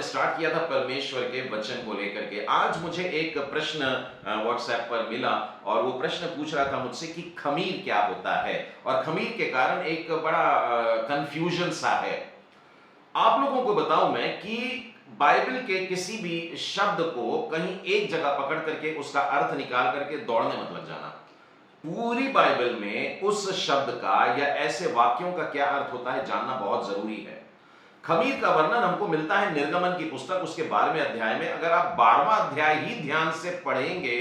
Start किया था परमेश्वर के वचन को लेकर के। आज मुझे एक प्रश्न व्हाट्सएप पर मिला और वो प्रश्न पूछ रहा था मुझसे कि खमीर क्या होता है, और खमीर के कारण एक बड़ा कंफ्यूजन सा है। आप लोगों को बताऊं मैं कि बाइबल के किसी भी शब्द को कहीं एक जगह पकड़ करके उसका अर्थ निकाल करके दौड़ने मत लग जाना। पूरी बाइबल में उस शब्द का या ऐसे वाक्यों का क्या अर्थ होता है जानना बहुत जरूरी है। खमीर का वर्णन हमको मिलता है निर्गमन की पुस्तक उसके 12वें अध्याय में। अगर आप 12वां अध्याय ही ध्यान से पढ़ेंगे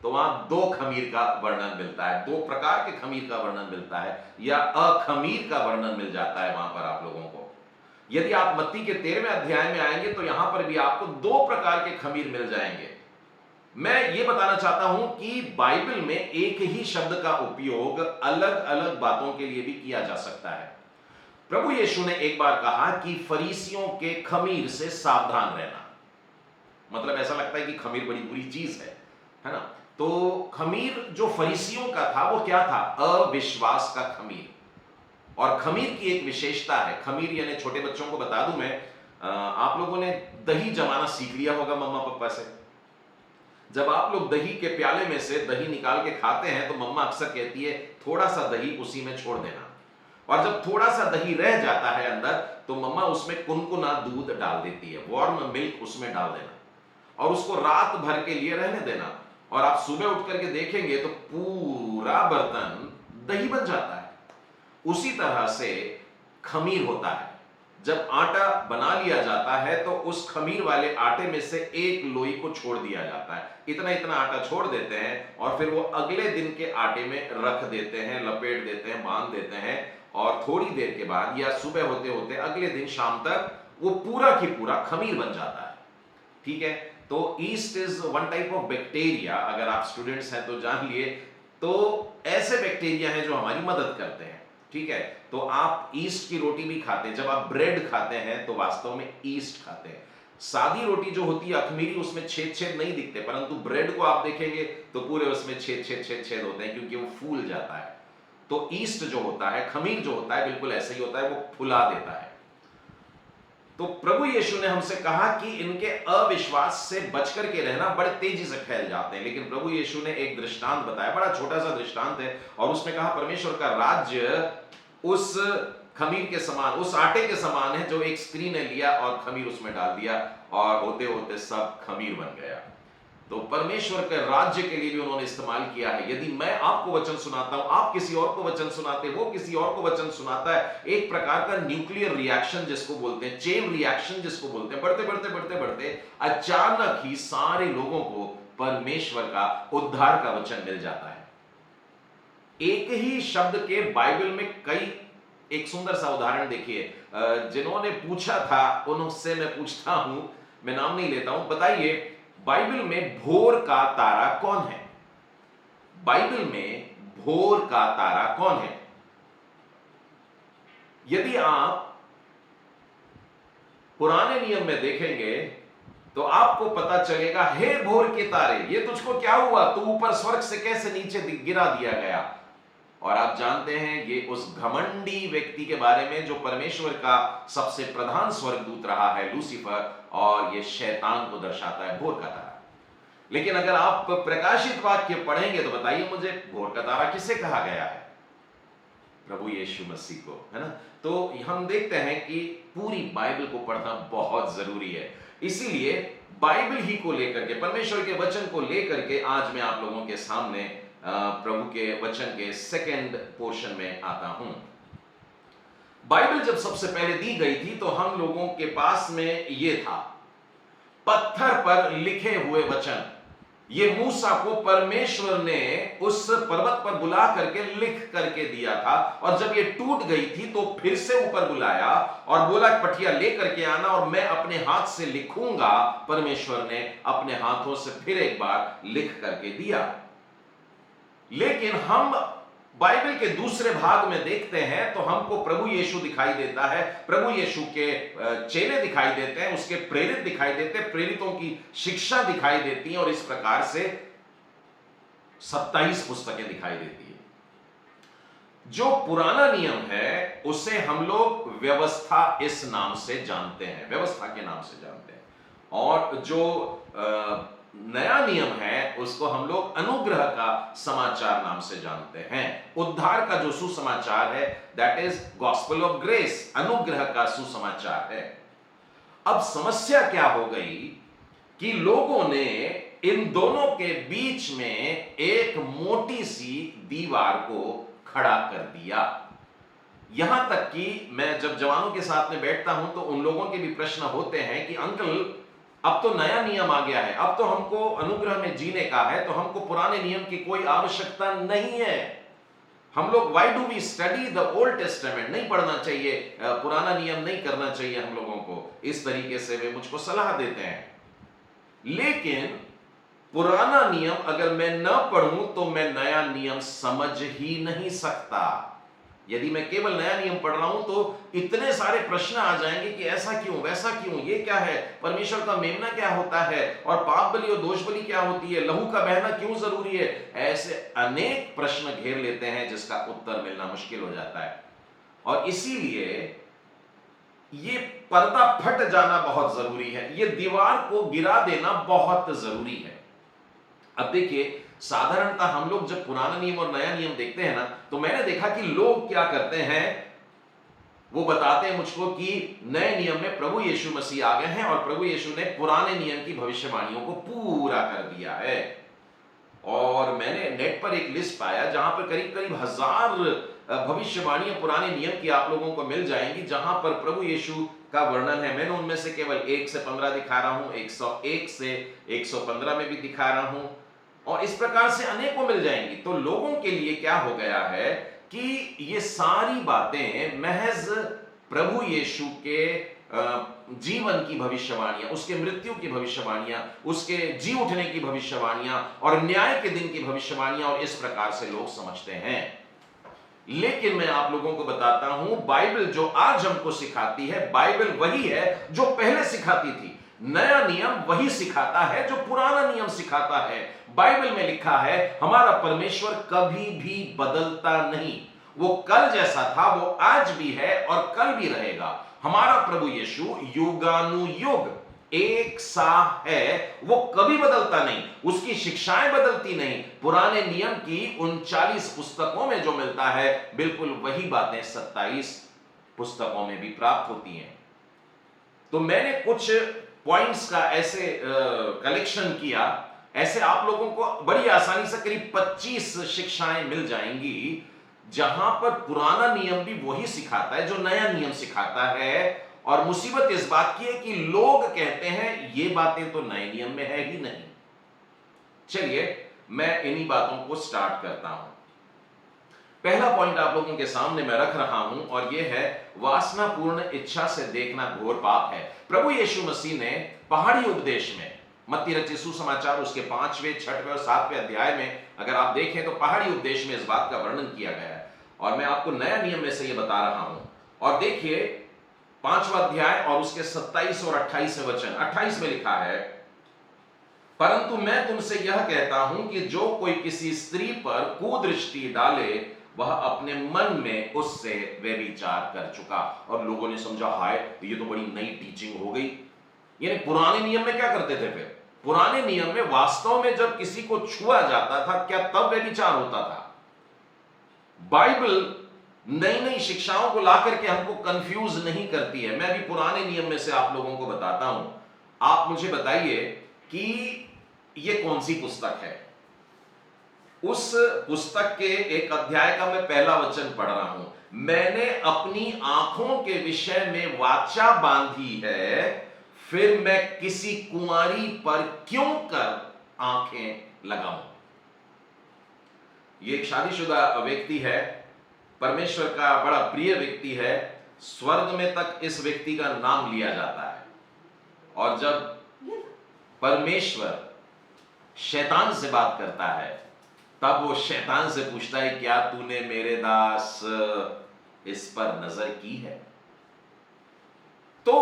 तो वहां दो खमीर का वर्णन मिलता है, दो प्रकार के खमीर का वर्णन मिलता है, या अखमीर का वर्णन मिल जाता है वहां पर आप लोगों को। यदि आप मत्ती के 13वें अध्याय में आएंगे तो यहां पर भी आपको दो प्रकार के खमीर मिल जाएंगे। मैं यह बताना चाहता हूं कि बाइबल में एक ही शब्द का उपयोग अलग अलग बातों के लिए भी किया जा सकता है। प्रभु यीशु ने एक बार कहा कि फरीसियों के खमीर से सावधान रहना। मतलब ऐसा लगता है कि खमीर बड़ी बुरी चीज है ना। तो खमीर जो फरीसियों का था वो क्या था? अविश्वास का खमीर। और खमीर की एक विशेषता है, खमीर यानी छोटे बच्चों को बता दूं मैं, आप लोगों ने दही जमाना सीख लिया होगा मम्मा पापा से। जब आप लोग दही के प्याले में से दही निकाल के खाते हैं तो मम्मा अक्सर कहती है थोड़ा सा दही उसी में छोड़ देना, और जब थोड़ा सा दही रह जाता है अंदर तो मम्मा उसमें कुनकुना दूध डाल देती है, वार्म मिल्क उसमें डाल देना, और उसको रात भर के लिए रहने देना, और आप सुबह उठ करके देखेंगे तो पूरा बर्तन दही बन जाता है। उसी तरह से खमीर होता है। जब आटा बना लिया जाता है तो उस खमीर वाले आटे में से एक लोई को छोड़ दिया जाता है, इतना इतना आटा छोड़ देते हैं, और फिर वो अगले दिन के आटे में रख देते हैं, लपेट देते हैं, बांध देते हैं, और थोड़ी देर के बाद या सुबह होते होते अगले दिन शाम तक वो पूरा की पूरा खमीर बन जाता है। ठीक है, तो east is one type of bacteria, अगर आप स्टूडेंट्स हैं तो जान लिए। तो ऐसे बैक्टीरिया हैं जो हमारी मदद करते हैं। ठीक है, तो आप ईस्ट की रोटी भी खाते हैं, जब आप ब्रेड खाते हैं तो वास्तव में ईस्ट खाते हैं। सादी रोटी जो होती है अखमीरी, उसमें छेद छेद नहीं दिखते, परंतु ब्रेड को आप देखेंगे तो पूरे उसमें छेद छेद छेद छेद होते हैं, क्योंकि वो फूल जाता है। तो ईस्ट जो होता है, खमीर जो होता है, बिल्कुल ऐसा ही होता है, वो फुला देता है। तो प्रभु यीशु ने हमसे कहा कि इनके अविश्वास से बच करके रहना, बड़े तेजी से फैल जाते हैं। लेकिन प्रभु यीशु ने एक दृष्टांत बताया, बड़ा छोटा सा दृष्टांत है, और उसमें कहा परमेश्वर का राज्य उस खमीर के समान, उस आटे के समान है जो एक स्त्री ने लिया और खमीर उसमें डाल दिया, और होते होते सब खमीर बन गया। तो परमेश्वर के राज्य के लिए भी उन्होंने इस्तेमाल किया है। यदि मैं आपको वचन सुनाता हूं, आप किसी और को वचन सुनाते, वो किसी और को वचन सुनाता है, एक प्रकार का न्यूक्लियर रिएक्शन जिसको बोलते हैं, चेन रिएक्शन जिसको बोलते हैं, बढ़ते बढ़ते बढ़ते बढ़ते अचानक ही सारे लोगों को परमेश्वर का उद्धार का वचन मिल जाता है। एक ही शब्द के बाइबल में कई, एक सुंदर सा उदाहरण देखिए। जिन्होंने पूछा था उनसे मैं पूछता हूं, मैं नाम नहीं लेता हूं, बताइए बाइबल में भोर का तारा कौन है? बाइबल में भोर का तारा कौन है? यदि आप पुराने नियम में देखेंगे तो आपको पता चलेगा, हे भोर के तारे, ये तुझको क्या हुआ? तू ऊपर स्वर्ग से कैसे नीचे गिरा दिया गया? और आप जानते हैं ये उस घमंडी व्यक्ति के बारे में जो परमेश्वर का सबसे प्रधान स्वर्गदूत रहा है, लूसीफर, और ये शैतान को दर्शाता है, भोर का तारा। लेकिन अगर आप प्रकाशित वाक्य पढ़ेंगे तो बताइए मुझे, भोर का तारा किसे कहा गया है? प्रभु यीशु मसीह को, है ना। तो हम देखते हैं कि पूरी बाइबल को पढ़ना बहुत जरूरी है। इसीलिए बाइबल ही को लेकर के, परमेश्वर के वचन को लेकर के आज मैं आप लोगों के सामने प्रभु के वचन के सेकंड पोर्शन में आता हूं। बाइबल जब सबसे पहले दी गई थी तो हम लोगों के पास में ये था, पत्थर पर लिखे हुए वचन। ये मूसा को परमेश्वर ने उस पर्वत पर बुला करके लिख करके दिया था, और जब ये टूट गई थी तो फिर से ऊपर बुलाया और बोला पटिया लेकर के आना और मैं अपने हाथ से लिखूंगा। परमेश्वर ने अपने हाथों से फिर एक बार लिख करके दिया। लेकिन हम बाइबल के दूसरे भाग में देखते हैं तो हमको प्रभु यीशु दिखाई देता है, प्रभु यीशु के चेले दिखाई देते हैं, उसके प्रेरित दिखाई देते हैं, प्रेरितों की शिक्षा दिखाई देती है, और इस प्रकार से 27 पुस्तकें दिखाई देती है। जो पुराना नियम है उसे हम लोग व्यवस्था इस नाम से जानते हैं, व्यवस्था के नाम से जानते हैं, और जो नया नियम है उसको हम लोग अनुग्रह का समाचार नाम से जानते हैं। उद्धार का जो सुसमाचार है that is gospel of grace, अनुग्रह का सुसमाचार है। अब समस्या क्या हो गई कि लोगों ने इन दोनों के बीच में एक मोटी सी दीवार को खड़ा कर दिया। यहां तक कि मैं जब जवानों के साथ में बैठता हूं तो उन लोगों के भी प्रश्न होते हैं कि अंकल अब तो नया नियम आ गया है, अब तो हमको अनुग्रह में जीने का है, तो हमको पुराने नियम की कोई आवश्यकता नहीं है। हम लोग why do we study the Old Testament, नहीं पढ़ना चाहिए, पुराना नियम नहीं करना चाहिए हम लोगों को, इस तरीके से वे मुझको सलाह देते हैं। लेकिन पुराना नियम अगर मैं न पढ़ूं तो मैं नया नियम समझ ही नहीं सकता। यदि मैं केवल नया नियम पढ़ रहा हूं तो इतने सारे प्रश्न आ जाएंगे कि ऐसा क्यों, वैसा क्यों, ये क्या है, परमेश्वर का मेमना क्या होता है, और पाप बलि और दोष बलि क्या होती है, लहू का बहना क्यों जरूरी है। ऐसे अनेक प्रश्न घेर लेते हैं जिसका उत्तर मिलना मुश्किल हो जाता है। और इसीलिए ये पर्दा फट जाना बहुत जरूरी है, ये दीवार को गिरा देना बहुत जरूरी है। अब देखिए, साधारणतः हम लोग जब पुराना नियम और नया नियम देखते हैं ना, तो मैंने देखा कि लोग क्या करते हैं, वो बताते हैं मुझको कि नए नियम में प्रभु यीशु मसीह आ गए हैं और प्रभु यीशु ने पुराने नियम की भविष्यवाणियों को पूरा कर दिया है। और मैंने नेट पर एक लिस्ट पाया जहां पर करीब करीब 1000 भविष्यवाणियां पुराने नियम की आप लोगों को मिल जाएंगी, जहां पर प्रभु यीशु का वर्णन है। मैंने उनमें से केवल 1 से 15 दिखा रहा हूं, 101 से 115 में भी दिखा रहा हूं, और इस प्रकार से अनेकों मिल जाएंगी। तो लोगों के लिए क्या हो गया है कि ये सारी बातें महज प्रभु यीशु के जीवन की भविष्यवाणियां, उसके मृत्यु की भविष्यवाणियां, उसके जी उठने की भविष्यवाणियां और न्याय के दिन की भविष्यवाणियां, और इस प्रकार से लोग समझते हैं। लेकिन मैं आप लोगों को बताता हूं, बाइबल जो आज हमको सिखाती है, बाइबल वही है जो पहले सिखाती थी। नया नियम वही सिखाता है जो पुराना नियम सिखाता है। बाइबल में लिखा है हमारा परमेश्वर कभी भी बदलता नहीं, वो कल जैसा था वो आज भी है और कल भी रहेगा। हमारा प्रभु यीशु युगानुयुग एक सा है, वो कभी बदलता नहीं, उसकी शिक्षाएं बदलती नहीं। पुराने नियम की 39 पुस्तकों में जो मिलता है बिल्कुल वही बातें 27 पुस्तकों में भी प्राप्त होती हैं। तो मैंने कुछ पॉइंट्स का ऐसे कलेक्शन किया, ऐसे आप लोगों को बड़ी आसानी से करीब 25 शिक्षाएं मिल जाएंगी जहां पर पुराना नियम भी वही सिखाता है जो नया नियम सिखाता है। और मुसीबत इस बात की है कि लोग कहते हैं ये बातें तो नए नियम में है ही नहीं। चलिए मैं इन्हीं बातों को स्टार्ट करता हूं। पहला पॉइंट आप लोगों के सामने मैं रख रहा हूं और यह है वासनापूर्ण इच्छा से देखना घोर पाप है। प्रभु यीशु मसीह ने पहाड़ी उपदेश में, मत्ती रचित सुसमाचार उसके 5वें, 6वें और 7वें अध्याय में अगर आप देखें तो पहाड़ी उपदेश में इस बात का वर्णन किया गया है, और मैं आपको नया नियम में से यह बता रहा हूं। और देखिए 5वां अध्याय और उसके 27 और 28वें वचन। 28 में लिखा है, परंतु मैं तुमसे यह कहता हूं कि जो कोई किसी स्त्री पर कुदृष्टि डाले वह अपने मन में उससे व्यभिचार कर चुका। और लोगों ने समझा हाय ये तो बड़ी नई टीचिंग हो गई। यानी पुराने नियम में क्या करते थे फिर? पुराने नियम में वास्तव में जब किसी को छुआ जाता था क्या तब व्यभिचार होता था? बाइबल नई नई शिक्षाओं को लाकर के हमको कंफ्यूज नहीं करती है। मैं भी पुराने नियम में से आप लोगों को बताता हूं। आप मुझे बताइए कि यह कौन सी पुस्तक है? उस पुस्तक के एक अध्याय का मैं पहला वचन पढ़ रहा हूं। मैंने अपनी आंखों के विषय में वाचा बांधी है, फिर मैं किसी कुंवारी पर क्यों कर आंखें लगाऊं। यह एक शादीशुदा व्यक्ति है, परमेश्वर का बड़ा प्रिय व्यक्ति है। स्वर्ग में तक इस व्यक्ति का नाम लिया जाता है। और जब परमेश्वर शैतान से बात करता है तब वो शैतान से पूछता है क्या तूने मेरे दास इस पर नजर की है? तो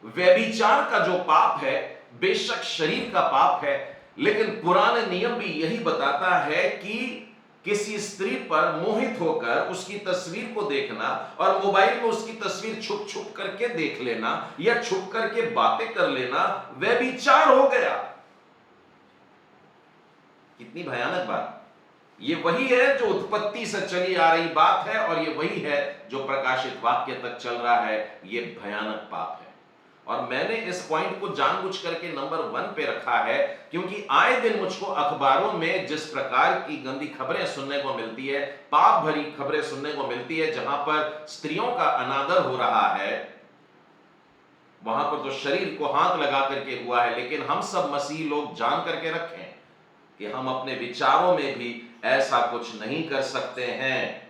व्यभिचार का जो पाप है बेशक शरीर का पाप है, लेकिन पुराने नियम भी यही बताता है कि किसी स्त्री पर मोहित होकर उसकी तस्वीर को देखना और मोबाइल में उसकी तस्वीर छुप छुप करके देख लेना या छुप करके बातें कर लेना, व्यभिचार हो गया। कितनी भयानक बात। ये वही है जो उत्पत्ति से चली आ रही बात है और ये वही है जो प्रकाशित वाक्य तक चल रहा है। ये भयानक पाप है और मैंने इस पॉइंट को जानबूझ करके नंबर 1 पे रखा है क्योंकि आए दिन मुझको अखबारों में जिस प्रकार की गंदी खबरें सुनने को मिलती है, पाप भरी खबरें सुनने को मिलती है, जहां पर स्त्रियों का अनादर हो रहा है, वहां पर तो शरीर को हाथ लगा करके हुआ है। लेकिन हम सब मसीह लोग जान करके रखें कि हम अपने विचारों में भी ऐसा कुछ नहीं कर सकते हैं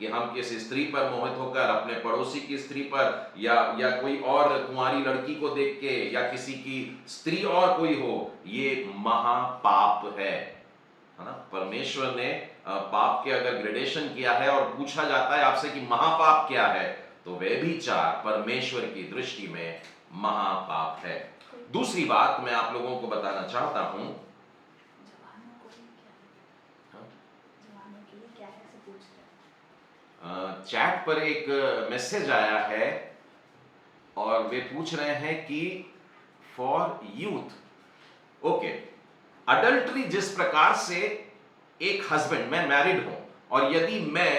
कि हम किसी स्त्री पर मोहित होकर अपने पड़ोसी की स्त्री पर या कोई और कुंवारी लड़की को देख के या किसी की स्त्री और कोई हो, ये महापाप है ना। परमेश्वर ने पाप के अगर ग्रेडेशन किया है और पूछा जाता है आपसे कि महापाप क्या है, तो व्यभिचार परमेश्वर की दृष्टि में महापाप है। दूसरी बात मैं आप लोगों को बताना चाहता हूं, चैट पर एक मैसेज आया है और वे पूछ रहे हैं कि फॉर यूथ, ओके, अडल्ट्री जिस प्रकार से एक हस्बैंड, मैं मैरिड हूं और यदि मैं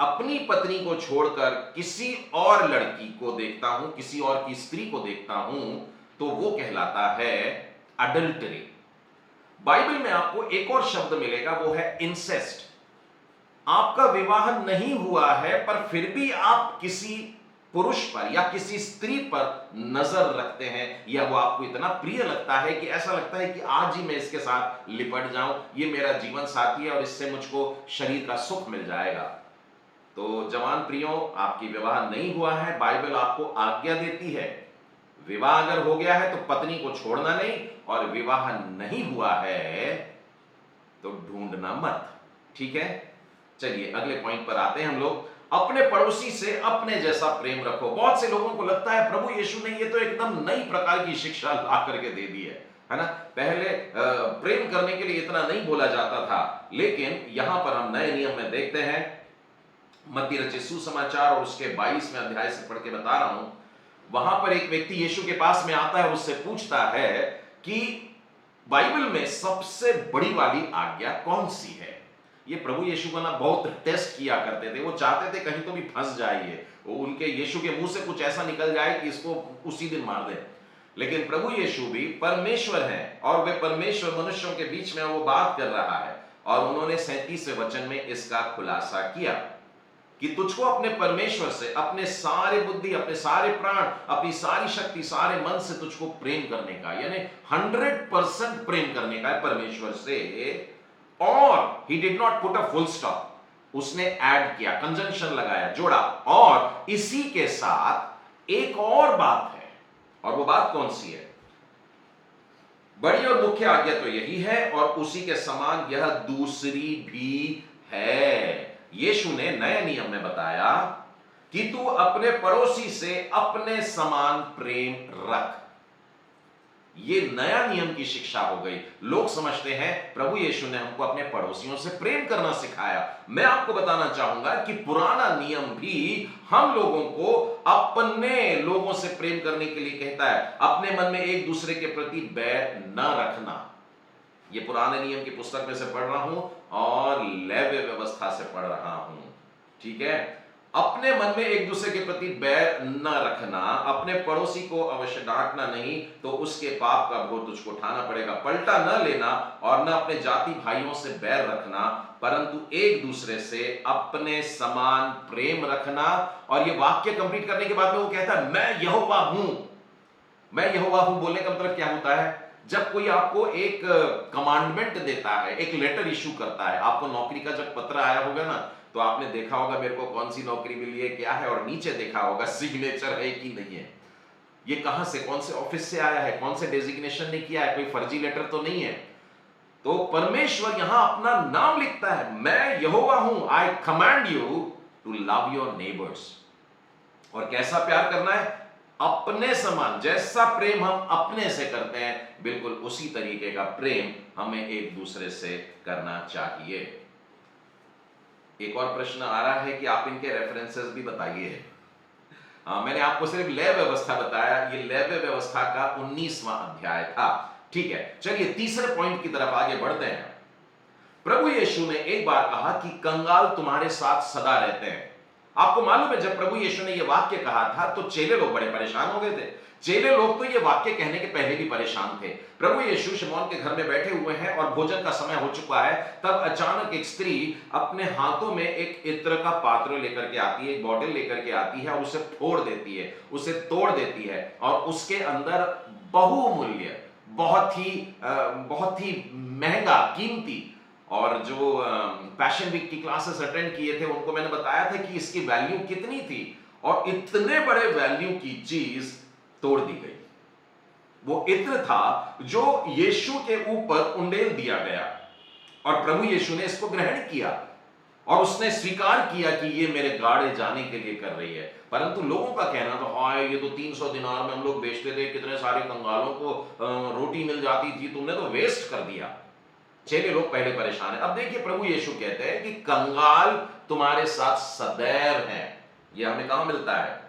अपनी पत्नी को छोड़कर किसी और लड़की को देखता हूं, किसी और की स्त्री को देखता हूं, तो वो कहलाता है अडल्टरी। बाइबल में आपको एक और शब्द मिलेगा, वो है इंसेस्ट। आपका विवाह नहीं हुआ है पर फिर भी आप किसी पुरुष पर या किसी स्त्री पर नजर रखते हैं या वो आपको इतना प्रिय लगता है कि ऐसा लगता है कि आज ही मैं इसके साथ लिपट जाऊं, ये मेरा जीवन साथी है और इससे मुझको शरीर का सुख मिल जाएगा। तो जवान प्रियो, आपकी विवाह नहीं हुआ है, बाइबल आपको आज्ञा देती है, विवाह अगर हो गया है तो पत्नी को छोड़ना नहीं, और विवाह नहीं हुआ है तो ढूंढना मत। ठीक है, चलिए अगले पॉइंट पर आते हैं हम लोग। अपने पड़ोसी से अपने जैसा प्रेम रखो। बहुत से लोगों को लगता है प्रभु यीशु ने ये तो एकदम नई प्रकार की शिक्षा ला करके दे दी है ना। पहले प्रेम करने के लिए इतना नहीं बोला जाता था, लेकिन यहां पर हम नए नियम में देखते हैं, मत्ती रचित सुसमाचार और उसके 22वें अध्याय से पढ़ के बता रहा हूं। वहां पर एक व्यक्ति यीशु के पास में आता है और उससे पूछता है कि बाइबल में सबसे बड़ी वाली आज्ञा कौन सी है। ये प्रभु यीशु को ना बहुत टेस्ट किया करते थे, वो चाहते थे कहीं तो भी फंस जाइए, वो उनके यीशु के मुंह से कुछ ऐसा निकल जाए कि इसको उसी दिन मार दे। लेकिन प्रभु यीशु भी परमेश्वर हैं और वे परमेश्वर मनुष्यों के बीच में वो बात कर रहा है, और उन्होंने 37वें वचन में इसका खुलासा किया कि तुझको अपने परमेश्वर से अपने सारे बुद्धि, अपने सारे प्राण, अपनी सारी शक्ति, सारे मन से तुझको प्रेम करने का, यानी 100% प्रेम करने का है परमेश्वर से। और he did not put a full stop, उसने ऐड किया, कंजंक्शन लगाया, जोड़ा, और इसी के साथ एक और बात है, और वो बात कौन सी है? बड़ी और मुख्य आज्ञा तो यही है और उसी के समान यह दूसरी भी है। यीशु ने नए नियम में बताया कि तू अपने पड़ोसी से अपने समान प्रेम रख। ये नया नियम की शिक्षा हो गई। लोग समझते हैं प्रभु यीशु ने हमको अपने पड़ोसियों से प्रेम करना सिखाया। मैं आपको बताना चाहूंगा कि पुराना नियम भी हम लोगों को अपने लोगों से प्रेम करने के लिए कहता है, अपने मन में एक दूसरे के प्रति बैर न रखना। ये पुराने नियम की पुस्तक में से पढ़ रहा हूं और लेव्य व्यवस्था से पढ़ रहा हूं। ठीक है, अपने मन में एक दूसरे के प्रति बैर न रखना, अपने पड़ोसी को अवश्य डांटना नहीं तो उसके पाप का बोझ तुझको उठाना पड़ेगा। पलटा न लेना और न अपने जाति भाइयों से बैर रखना, परंतु एक दूसरे से अपने समान प्रेम रखना। और ये वाक्य कंप्लीट करने के बाद में वो कहता है, मैं यहोवा हूं। मैं यहोवा हूं बोलने का मतलब क्या होता है? जब कोई आपको एक कमांडमेंट देता है, एक लेटर इशू करता है, आपको नौकरी का जब पत्र आया होगा ना, तो आपने देखा होगा मेरे को कौन सी नौकरी मिली है, क्या है, और नीचे देखा होगा सिग्नेचर है कि नहीं है, ये कहां से, कौन से ऑफिस से आया है, कौन से डेजिग्नेशन ने किया है, कोई फर्जी लेटर तो नहीं है। तो परमेश्वर यहां अपना नाम लिखता है, मैं यहोवा हूं, I command you to love your neighbours. और कैसा प्यार करना है? अपने समान। जैसा प्रेम हम अपने से करते हैं, बिल्कुल उसी तरीके का प्रेम हमें एक दूसरे से करना चाहिए। एक और प्रश्न आ रहा है कि आप इनके रेफरेंसेस भी बताइए। मैंने आपको सिर्फ लय व्यवस्था बताया, ये लय व्यवस्था का 19वां अध्याय था। ठीक है, चलिए तीसरे पॉइंट की तरफ आगे बढ़ते हैं। प्रभु यीशु ने एक बार कहा कि कंगाल तुम्हारे साथ सदा रहते हैं। आपको मालूम है जब प्रभु यीशु ने यह वाक्य कहा था तो चेले लोग बड़े परेशान हो गए थे। चेले लोग तो यह वाक्य कहने के पहले भी परेशान थे। प्रभु यीशु शमौन के घर में बैठे हुए हैं और भोजन का समय हो चुका है, तब अचानक एक स्त्री अपने हाथों में एक इत्र का पात्र लेकर के आती है, एक बॉटल लेकर के आती है और उसे फोड़ देती है, उसे तोड़ देती है और उसके अंदर बहुमूल्य, बहुत ही महंगा, कीमती, और जो पैशन वीक की क्लासेस अटेंड किए थे उनको मैंने बताया था कि इसकी वैल्यू कितनी थी, और इतने बड़े वैल्यू की चीज तोड़ दी गई। वो इत्र था जो यीशु के ऊपर उंडेल दिया गया और प्रभु यीशु ने इसको ग्रहण किया और उसने स्वीकार किया कि ये मेरे गाड़े जाने के लिए कर रही है। परंतु लोगों का कहना था, हाय ये तो 300 दिनार में हम लोग बेचते थे, कितने सारे कंगालों को रोटी मिल जाती थी, तुमने तो वेस्ट कर दिया। चेले लोग पहले परेशान है। अब देखिए प्रभु यीशु कहते हैं कि कंगाल तुम्हारे साथ सदैव हैं। यह हमें कहां मिलता है?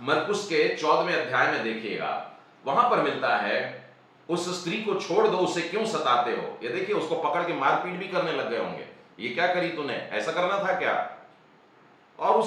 मरकुस के 14वें अध्याय में देखिएगा, वहां पर मिलता है, उस स्त्री को छोड़ दो, उसे क्यों सताते हो। ये देखिए उसको पकड़ के मारपीट भी करने लग गए होंगे, ये क्या करी तूने, ऐसा करना था क्या? और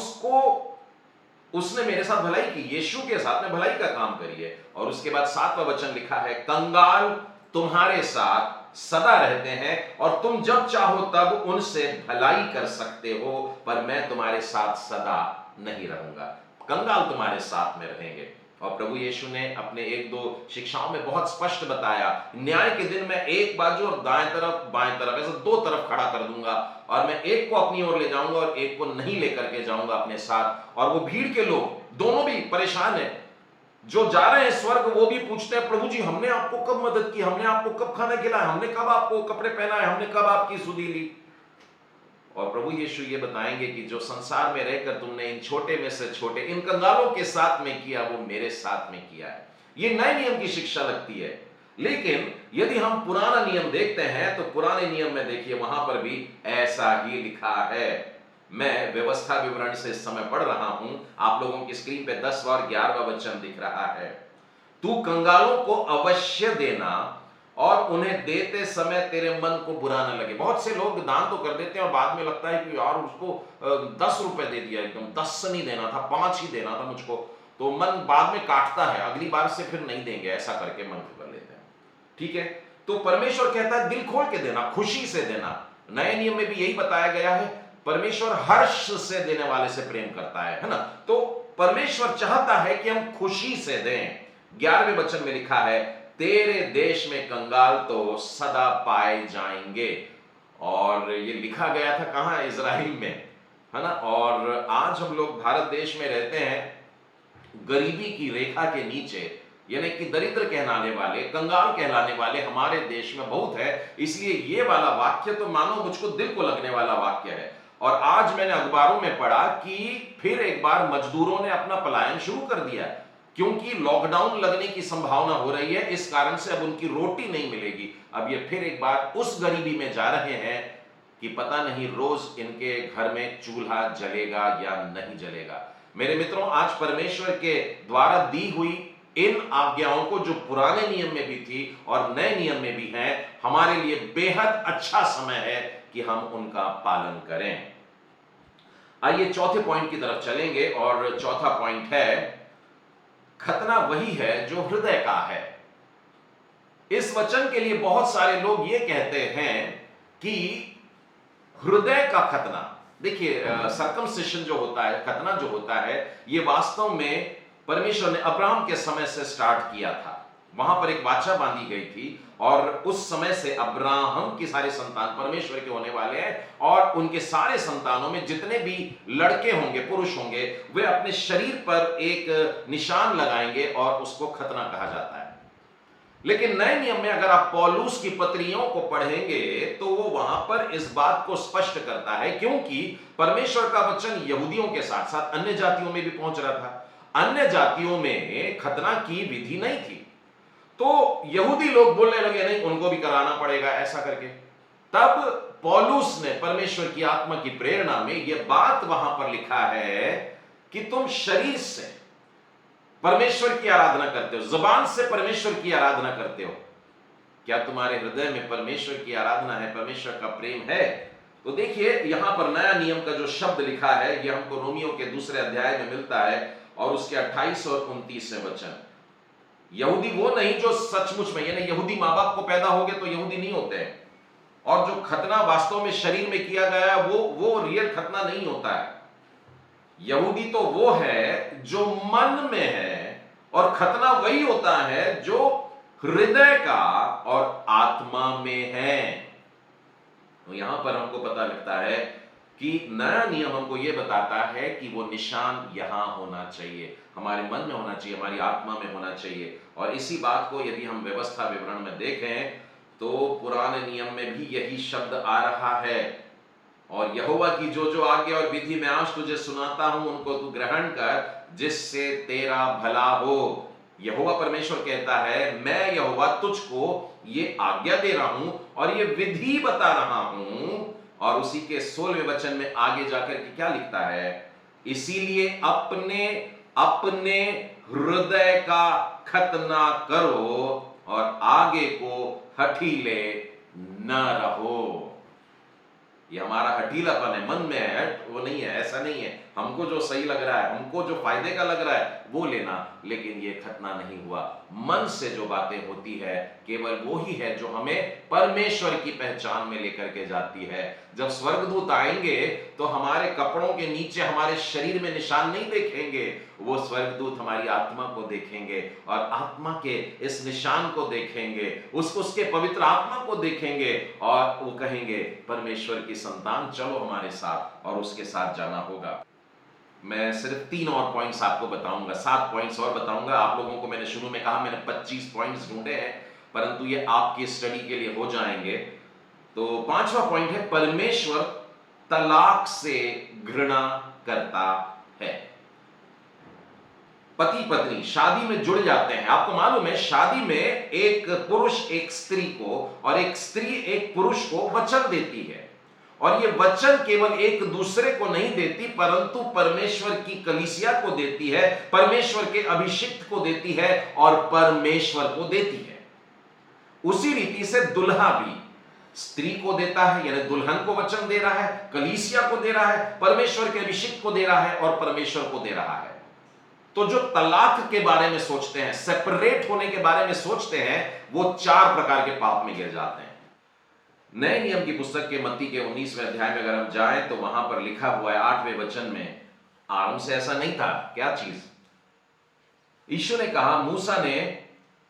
उसने मेरे साथ भलाई की, यीशु के साथ में भलाई का काम करी है। और उसके बाद 7वां वचन लिखा है, कंगाल तुम्हारे साथ सदा रहते हैं और तुम जब चाहो तब उनसे भलाई कर सकते हो, पर मैं तुम्हारे साथ सदा नहीं रहूंगा। कंगाल तुम्हारे साथ में रहेंगे। और प्रभु यीशु ने अपने 1-2 शिक्षाओं में बहुत स्पष्ट बताया, न्याय के दिन मैं एक बाजू और दाएं तरफ बाएं तरफ, ऐसे 2 तरफ खड़ा कर दूंगा, और मैं एक को अपनी ओर ले जाऊंगा और एक को नहीं लेकर के जाऊंगा अपने साथ। और वो भीड़ के लोग दोनों भी परेशान है, जो जा रहे हैं स्वर्ग वो भी पूछते हैं, प्रभु जी हमने आपको कब मदद की, हमने आपको कब खाना खिलाया, हमने कब आपको कपड़े पहनाए, हमने कब आपकी सुधी ली। और प्रभु यीशु ये बताएंगे कि जो संसार में रहकर तुमने इन छोटे में से छोटे, इन कंगालों के साथ में किया, वो मेरे साथ में किया है। ये नए नियम की शिक्षा लगती है। लेकिन यदि हम पुराना नियम देखते हैं तो पुराने नियम में देखिए वहां पर भी ऐसा ही लिखा है। मैं व्यवस्था विवरण से इस समय पढ़ रहा हूं, आप लोगों की स्क्रीन पे 10वां और 11वां वचन दिख रहा है। तू कंगालों को अवश्य देना और उन्हें देते समय तेरे मन को बुरा न लगे। बहुत से लोग दान तो कर देते हैं और बाद में लगता है कि यार उसको 10 रुपए दे दिया, एकदम 10 से नहीं देना था, 5 ही देना था मुझको, तो मन बाद में काटता है, अगली बार से फिर नहीं देंगे, ऐसा करके मन कर लेते हैं। ठीक है, तो परमेश्वर कहता है दिल खोल के देना, खुशी से देना। नए नियम में भी यही बताया गया है, परमेश्वर हर्ष से देने वाले से प्रेम करता है ना। तो परमेश्वर चाहता है कि हम खुशी से दें। 11वें वचन में लिखा है, तेरे देश में कंगाल तो सदा पाए जाएंगे। और ये लिखा गया था कहां? इज़राइल में, है ना। और आज हम लोग भारत देश में रहते हैं गरीबी की रेखा के नीचे, यानी कि दरिद्र कहलाने वाले, कंगाल कहलाने वाले हमारे देश में बहुत है। इसलिए ये वाला वाक्य तो मानो मुझको दिल को लगने वाला वाक्य है। और आज मैंने अखबारों में पढ़ा कि फिर एक बार मजदूरों ने अपना पलायन शुरू कर दिया, क्योंकि लॉकडाउन लगने की संभावना हो रही है, इस कारण से अब उनकी रोटी नहीं मिलेगी। अब ये फिर एक बार उस गरीबी में जा रहे हैं कि पता नहीं रोज इनके घर में चूल्हा जलेगा या नहीं जलेगा। मेरे मित्रों, आज परमेश्वर के द्वारा दी हुई इन आज्ञाओं को, जो पुराने नियम में भी थी और नए नियम में भी हैं, हमारे लिए बेहद अच्छा समय है कि हम उनका पालन करें। आइए चौथे पॉइंट की तरफ चलेंगे, और चौथा पॉइंट है, खतना वही है जो हृदय का है। इस वचन के लिए बहुत सारे लोग ये कहते हैं कि हृदय का खतना, देखिए सर्कमसिशन जो होता है, खतना जो होता है, ये वास्तव में परमेश्वर ने अब्राहम के समय से स्टार्ट किया था। वहां पर एक वाचा बांधी गई थी और उस समय से अब्राहम की सारे संतान परमेश्वर के होने वाले हैं, और उनके सारे संतानों में जितने भी लड़के होंगे, पुरुष होंगे, वे अपने शरीर पर एक निशान लगाएंगे और उसको खतना कहा जाता है। लेकिन नए नियम में अगर आप पौलुस की पत्रियों को पढ़ेंगे तो वो वहां पर इस बात को स्पष्ट करता है, क्योंकि परमेश्वर का वचन यहूदियों के साथ साथ अन्य जातियों में भी पहुंच रहा था। अन्य जातियों में खतना की विधि नहीं थी, तो यहूदी लोग बोलने लगे नहीं, उनको भी कराना पड़ेगा ऐसा करके। तब पौलुस ने परमेश्वर की आत्मा की प्रेरणा में यह बात वहां पर लिखा है कि तुम शरीर से परमेश्वर की आराधना करते हो, जुबान से परमेश्वर की आराधना करते हो, क्या तुम्हारे हृदय में परमेश्वर की आराधना है, परमेश्वर का प्रेम है? तो देखिए यहां पर नया नियम का जो शब्द लिखा है यह हमको रोमियो के 2 अध्याय में मिलता है और उसके 28 और 29वें वचन। यहूदी वो नहीं जो सचमुच में, यानी यहूदी मां बाप को पैदा हो गए तो यहूदी नहीं होते हैं, और जो खतना वास्तव में शरीर में किया गया वो रियल खतना नहीं होता है। यहूदी तो वो है जो मन में है, और खतना वही होता है जो हृदय का और आत्मा में है। तो यहां पर हमको पता लगता है कि नया नियम हमको यह बताता है कि वो निशान यहां होना चाहिए, हमारे मन में होना चाहिए, हमारी आत्मा में होना चाहिए। और इसी बात को यदि हम व्यवस्था विवरण में देखें तो पुराने नियम में भी यही शब्द आ रहा है, और यहोवा की जो जो आज्ञा और विधि मैं आज तुझे सुनाता हूं उनको तू ग्रहण कर जिससे तेरा भला हो। यहोवा परमेश्वर कहता है मैं यहोवा तुझको ये आज्ञा दे रहा हूं और ये विधि बता रहा हूं। और उसी के 16वें वचन में आगे जाकर के क्या लिखता है, इसीलिए अपने अपने हृदय का खतना करो और आगे को हठीले न रहो। ये हमारा हठीलापन है, मन में है, वो नहीं है, ऐसा नहीं है। हमको जो सही लग रहा है, हमको जो फायदे का लग रहा है वो लेना, लेकिन ये खतना नहीं हुआ। मन से जो बातें होती है केवल वो ही है जो हमें परमेश्वर की पहचान में लेकर के जाती है। जब स्वर्गदूत आएंगे तो हमारे कपड़ों के नीचे हमारे शरीर में निशान नहीं देखेंगे, वो स्वर्गदूत हमारी आत्मा को देखेंगे और आत्मा के इस निशान को देखेंगे, उसके पवित्र आत्मा को देखेंगे और वो कहेंगे परमेश्वर की संतान चलो हमारे साथ, और उसके साथ जाना होगा। मैं सिर्फ 3 और पॉइंट्स आपको बताऊंगा, 7 पॉइंट्स और बताऊंगा। आप लोगों को मैंने शुरू में कहा मैंने 25 पॉइंट्स ढूंढे हैं, परंतु ये आपकी स्टडी के लिए हो जाएंगे। तो 5वां पॉइंट है परमेश्वर तलाक से घृणा करता है। पति पत्नी शादी में जुड़ जाते हैं, आपको मालूम है शादी में एक पुरुष एक स्त्री को और एक स्त्री एक पुरुष को वचन देती है, और ये वचन केवल एक दूसरे को नहीं देती परंतु परमेश्वर की कलीसिया को देती है, परमेश्वर के अभिषिक्त को देती है और परमेश्वर को देती है। उसी रीति से दुल्हा भी स्त्री को देता है, यानी दुल्हन को वचन दे रहा है, कलीसिया को दे रहा है, परमेश्वर के अभिषिक्त को दे रहा है और परमेश्वर को दे रहा है। तो जो तलाक के बारे में सोचते हैं, सेपरेट होने के बारे में सोचते हैं, वो 4 प्रकार के पाप में गिर जाते हैं। नए नियम की पुस्तक के मत्ती के 19वें अध्याय में अगर हम जाएं तो वहां पर लिखा हुआ है 8वें वचन में, आरंभ से ऐसा नहीं था। क्या चीज? यीशु ने कहा मूसा ने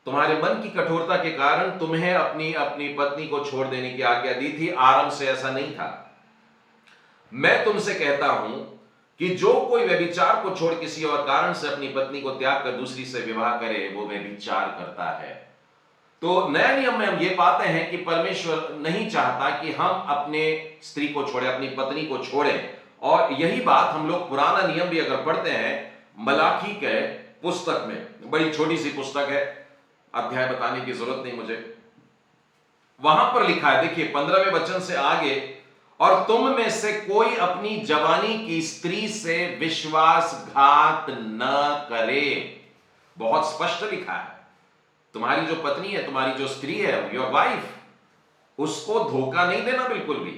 तुम्हारे मन की कठोरता के कारण तुम्हें अपनी अपनी पत्नी को छोड़ देने की आज्ञा दी थी, आरंभ से ऐसा नहीं था। मैं तुमसे कहता हूं कि जो कोई व्यभिचार को छोड़ किसी और कारण से अपनी पत्नी को त्याग कर दूसरी से विवाह करे वो व्यभिचार करता है। तो नए नियम में हम ये पाते हैं कि परमेश्वर नहीं चाहता कि हम अपने स्त्री को छोड़े, अपनी पत्नी को छोड़ें, और यही बात हम लोग पुराना नियम भी अगर पढ़ते हैं मलाकी के पुस्तक में, बड़ी छोटी सी पुस्तक है, अध्याय बताने की जरूरत नहीं मुझे, वहां पर लिखा है, देखिए 15वें वचन से आगे, और तुम में से कोई अपनी जवानी की स्त्री से विश्वासघात न करे। बहुत स्पष्ट लिखा है, तुम्हारी जो पत्नी है, तुम्हारी जो स्त्री है, योर वाइफ, उसको धोखा नहीं देना बिल्कुल भी,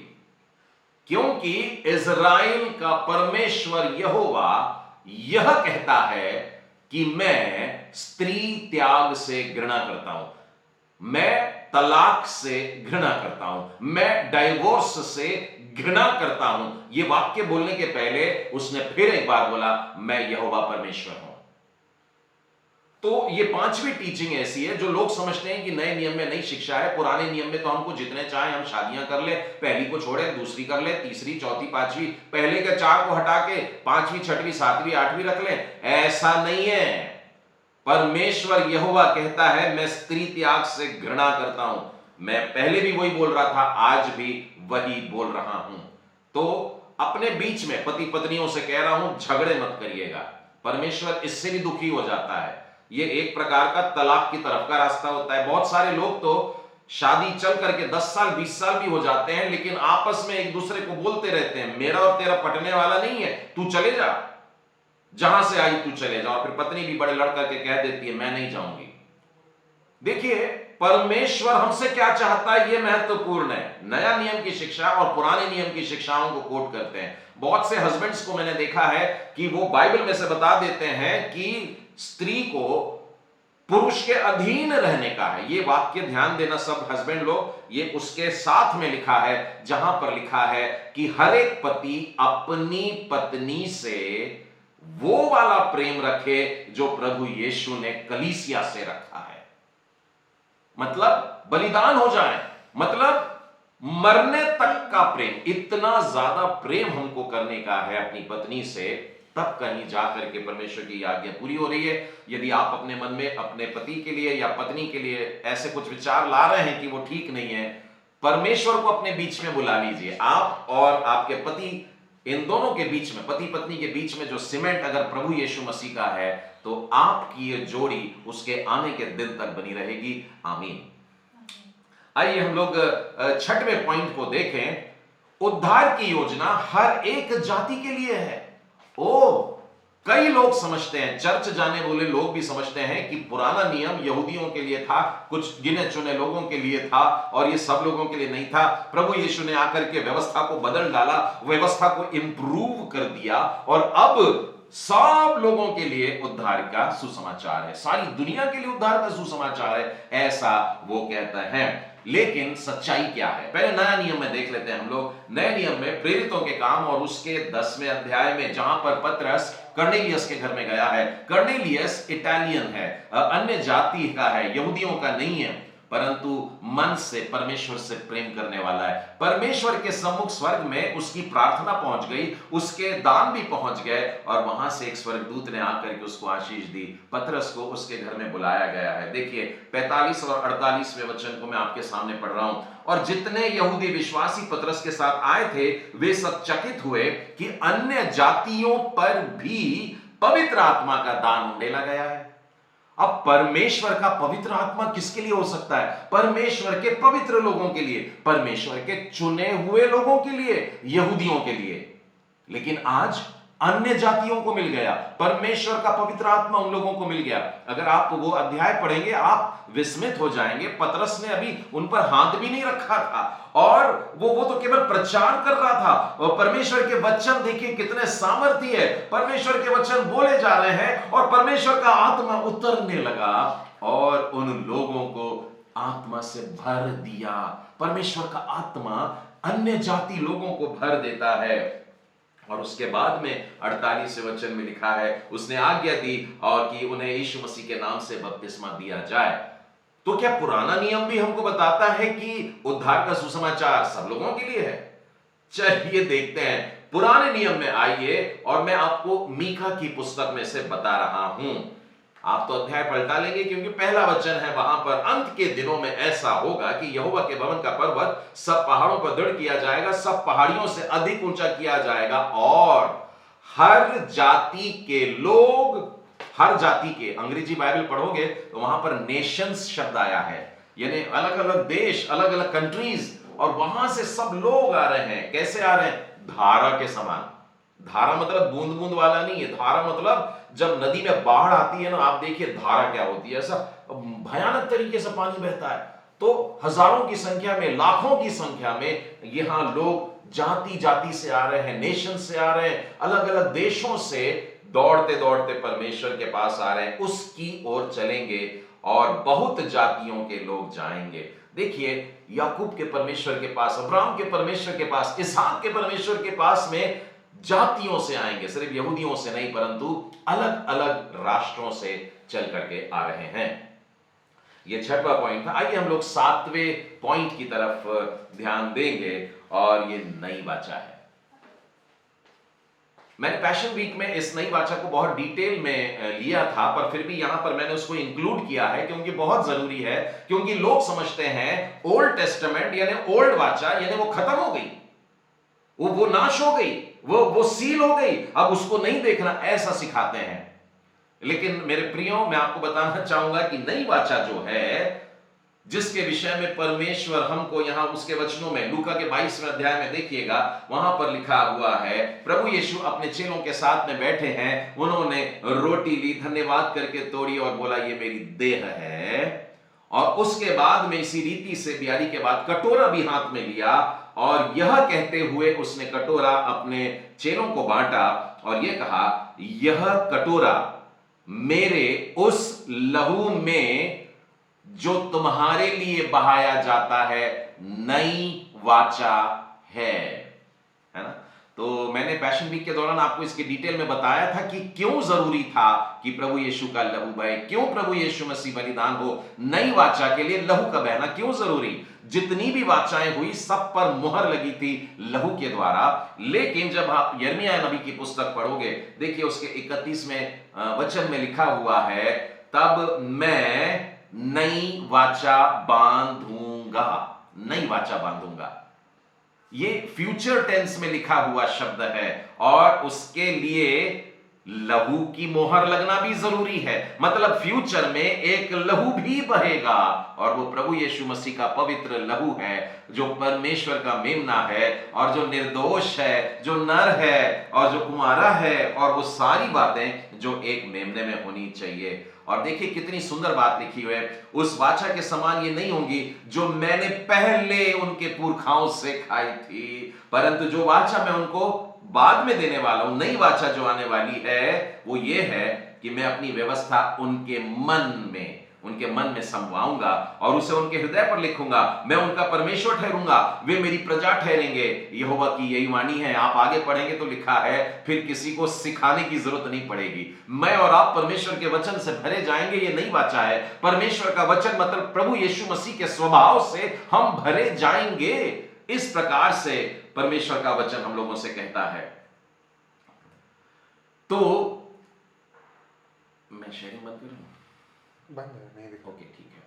क्योंकि इज़राइल का परमेश्वर यहोवा यह कहता है कि मैं स्त्री त्याग से घृणा करता हूं, मैं तलाक से घृणा करता हूं, मैं डाइवोर्स से घृणा करता हूं। यह वाक्य बोलने के पहले उसने फिर एक बार बोला मैं यहोवा परमेश्वर हूं। तो ये 5वीं टीचिंग ऐसी है जो लोग समझते हैं कि नए नियम में नई शिक्षा है, पुराने नियम में तो हमको जितने चाहे हम शादियां कर ले, पहली को छोड़े दूसरी कर ले, तीसरी चौथी पांचवी, पहले के 4 को हटा के 5वीं 6वीं 7वीं 8वीं रख ले। ऐसा नहीं है। परमेश्वर यहोवा कहता है मैं स्त्री त्याग से घृणा करता हूं। मैं पहले भी वही बोल रहा था, आज भी वही बोल रहा हूं। तो अपने बीच में पति पत्नियों से कह रहा हूं झगड़े मत करिएगा, परमेश्वर इससे भी दुखी हो जाता है। ये एक प्रकार का तलाक की तरफ का रास्ता होता है। बहुत सारे लोग तो शादी चल करके 10 साल 20 साल भी हो जाते हैं, लेकिन आपस में एक दूसरे को बोलते रहते हैं मेरा और तेरा पटने वाला नहीं है, तू चले जा, जहां से आई तू चले जा। और फिर पत्नी भी बड़े लड़का के कह देती है मैं नहीं जाऊंगी। देखिए परमेश्वर हमसे क्या चाहता है यह महत्वपूर्ण है। नया नियम की शिक्षा और पुराने नियम की शिक्षाओं को कोट करते हैं। बहुत से हस्बैंड्स को मैंने देखा है कि वो बाइबल में से बता देते हैं कि स्त्री को पुरुष के अधीन रहने का है। ये वाक्य ध्यान देना सब हस्बैंड लोग, ये उसके साथ में लिखा है जहां पर लिखा है कि हर एक पति अपनी पत्नी से वो वाला प्रेम रखे जो प्रभु यीशु ने कलीसिया से रखा है। मतलब बलिदान हो जाए, मतलब मरने तक का प्रेम। इतना ज्यादा प्रेम हमको करने का है अपनी पत्नी से, तब कहीं जाकर के परमेश्वर की आज्ञा पूरी हो रही है। यदि आप अपने मन में अपने पति के लिए या पत्नी के लिए ऐसे कुछ विचार ला रहे हैं कि वो ठीक नहीं है, परमेश्वर को अपने बीच में बुला लीजिए। आप और आपके पति, इन दोनों के बीच में, पति पत्नी के बीच में जो सीमेंट अगर प्रभु यीशु मसीह का है, तो आपकी ये जोड़ी उसके आने के दिन तक बनी रहेगी। आमीन। आइए हम लोग छठवें पॉइंट को देखें। उद्धार की योजना हर एक जाति के लिए है। कई लोग समझते हैं, चर्च जाने वाले लोग भी समझते हैं कि पुराना नियम यहूदियों के लिए था, कुछ गिने चुने लोगों के लिए था, और ये सब लोगों के लिए नहीं था। प्रभु यीशु ने आकर के व्यवस्था को बदल डाला, व्यवस्था को इंप्रूव कर दिया, और अब सब लोगों के लिए उद्धार का सुसमाचार है, सारी दुनिया के लिए उद्धार का सुसमाचार है, ऐसा वो कहता है। लेकिन सच्चाई क्या है, पहले नया नियम में देख लेते हैं हम लोग। नए नियम में प्रेरितों के काम और उसके 10वें अध्याय में जहां पर पतरस कर्नेलियस के घर में गया है। कर्नेलियस इटालियन है, अन्य जाति का है, यहूदियों का नहीं है, परंतु मन से परमेश्वर से प्रेम करने वाला है। परमेश्वर के सम्मुख स्वर्ग में उसकी प्रार्थना पहुंच गई, उसके दान भी पहुंच गए, और वहां से एक स्वर्गदूत ने आकर के उसको आशीष दी। पतरस को उसके घर में बुलाया गया है। देखिए 45 और 48वें वचन को मैं आपके सामने पढ़ रहा हूं। और जितने यहूदी विश्वासी पतरस के साथ आए थे, वे सब चकित हुए कि अन्य जातियों पर भी पवित्र आत्मा का दान उंडेला गया है। अब परमेश्वर का पवित्र आत्मा किसके लिए हो सकता है? परमेश्वर के पवित्र लोगों के लिए, परमेश्वर के चुने हुए लोगों के लिए, यहूदियों के लिए। लेकिन आज अन्य जातियों को मिल गया, परमेश्वर का पवित्र आत्मा उन लोगों को मिल गया। अगर आप वो अध्याय पढ़ेंगे आप विस्मित हो जाएंगे। पतरस ने अभी उन पर हाथ भी नहीं रखा था, और वो तो केवल प्रचार कर रहा था। और परमेश्वर के वचन देखिए कितने सामर्थ्य है, परमेश्वर के वचन बोले जा रहे हैं, और परमेश्वर का आत्मा उतरने लगा और उन लोगों को आत्मा से भर दिया। परमेश्वर का आत्मा अन्य जाति लोगों को भर देता है। और उसके बाद में 48वें वचन में लिखा है, उसने आज्ञा दी और कि उन्हें यीशु मसीह के नाम से बपतिस्मा दिया जाए। तो क्या पुराना नियम भी हमको बताता है कि उद्धार का सुसमाचार सब लोगों के लिए है? चलिए देखते हैं। पुराने नियम में आइए, और मैं आपको मीका की पुस्तक में से बता रहा हूं। आप तो अध्याय पलटा लेंगे, क्योंकि पहला वचन है वहां पर, अंत के दिनों में ऐसा होगा कि यहोवा के भवन का पर्वत सब पहाड़ों पर दृढ़ किया जाएगा, सब पहाड़ियों से अधिक ऊंचा किया जाएगा, और हर जाति के लोग, हर जाति के, अंग्रेजी बाइबल पढ़ोगे तो वहां पर नेशंस शब्द आया है, यानी अलग अलग देश, अलग अलग कंट्रीज, और वहां से सब लोग आ रहे हैं। कैसे आ रहे हैं? धारा के समान। धारा मतलब बूंद बूंद वाला नहीं है, धारा मतलब जब नदी में बाढ़ आती है ना, आप देखिए धारा क्या होती है, ऐसा भयानक तरीके से पानी बहता है। तो हजारों की संख्या में, लाखों की संख्या में यहां लोग जाति जाति से आ रहे हैं, नेशन से आ रहे हैं, अलग अलग देशों से दौड़ते दौड़ते परमेश्वर के पास आ रहे हैं, उसकी ओर चलेंगे, और बहुत जातियों के लोग जाएंगे। देखिए याकूब के परमेश्वर के पास, अब्राहम के परमेश्वर के पास, इसहाक के परमेश्वर के पास में जातियों से आएंगे, सिर्फ यहूदियों से नहीं, परंतु अलग अलग राष्ट्रों से चल करके आ रहे हैं। यह छठवां पॉइंट था। आइए हम लोग 7वें पॉइंट की तरफ ध्यान देंगे, और यह नई वाचा है। मैंने पैशन वीक में इस नई वाचा को बहुत डिटेल में लिया था, पर फिर भी यहां पर मैंने उसको इंक्लूड किया है क्योंकि बहुत जरूरी है। क्योंकि लोग समझते हैं ओल्ड टेस्टामेंट यानी ओल्ड वाचा यानी वो खत्म हो गई, वो नाश हो गई, वो सील हो गई, अब उसको नहीं देखना, ऐसा सिखाते हैं। लेकिन मेरे प्रियो, मैं आपको बताना चाहूंगा कि नई वाचा जो है, जिसके विषय में परमेश्वर हमको यहां उसके वचनों में लूका के 22वें अध्याय में देखिएगा, वहां पर लिखा हुआ है, प्रभु यीशु अपने चेलों के साथ में बैठे हैं, उन्होंने रोटी ली, धन्यवाद करके तोड़ी और बोला ये मेरी देह है। और उसके बाद में इसी रीति से बियारी के बाद कटोरा भी हाथ में लिया और यह कहते हुए उसने कटोरा अपने चेलों को बांटा और यह कहा, यह कटोरा मेरे उस लहू में जो तुम्हारे लिए बहाया जाता है नई वाचा है ना। तो मैंने पैशन वीक के दौरान आपको इसके डिटेल में बताया था कि क्यों जरूरी था कि प्रभु यीशु का लहू बहे, क्यों प्रभु यीशु मसीह बलिदान हो, नई वाचा के लिए लहू का बहना क्यों जरूरी। जितनी भी वाचाएं हुई सब पर मुहर लगी थी लहू के द्वारा। लेकिन जब आप यिर्मयाह नबी की पुस्तक पढ़ोगे, देखिए उसके 31वें वचन में लिखा हुआ है, तब मैं नई वाचा बांधूंगा, नई वाचा बांधूंगा। ये फ्यूचर टेंस में लिखा हुआ शब्द है और उसके लिए लहू की मोहर लगना भी जरूरी है। मतलब फ्यूचर में एक लहू भी बहेगा और वो प्रभु यीशु मसीह का पवित्र लहू है, जो परमेश्वर का मेमना है और जो निर्दोष है, जो नर है और जो कुंवारा है, और वो सारी बातें जो एक मेमने में होनी चाहिए। और देखिए कितनी सुंदर बात लिखी हुई है, उस वाचा के समान ये नहीं होंगी जो मैंने पहले उनके पुरखाओं से खाई थी, परंतु जो वाचा मैं उनको बाद में देने वाला हूं, नई वाचा जो आने वाली है, वो ये है कि मैं अपनी व्यवस्था उनके मन में समवाऊंगा और उसे उनके हृदय पर लिखूंगा। मैं उनका परमेश्वर ठहरूंगा, वे मेरी प्रजा ठहरेंगे। यहोवा की यही वाणी है। आप आगे पढ़ेंगे तो लिखा है, फिर किसी को सिखाने की जरूरत नहीं पड़ेगी। मैं और आप परमेश्वर के वचन से भरे जाएंगे। ये नई वाचा है। परमेश्वर का वचन मतलब प्रभु यीशु मसीह के स्वभाव से हम भरे जाएंगे। इस प्रकार से परमेश्वर का वचन हम लोगों से कहता है। तो मैं शेयरिंग बंद करूं? ओके, ठीक है।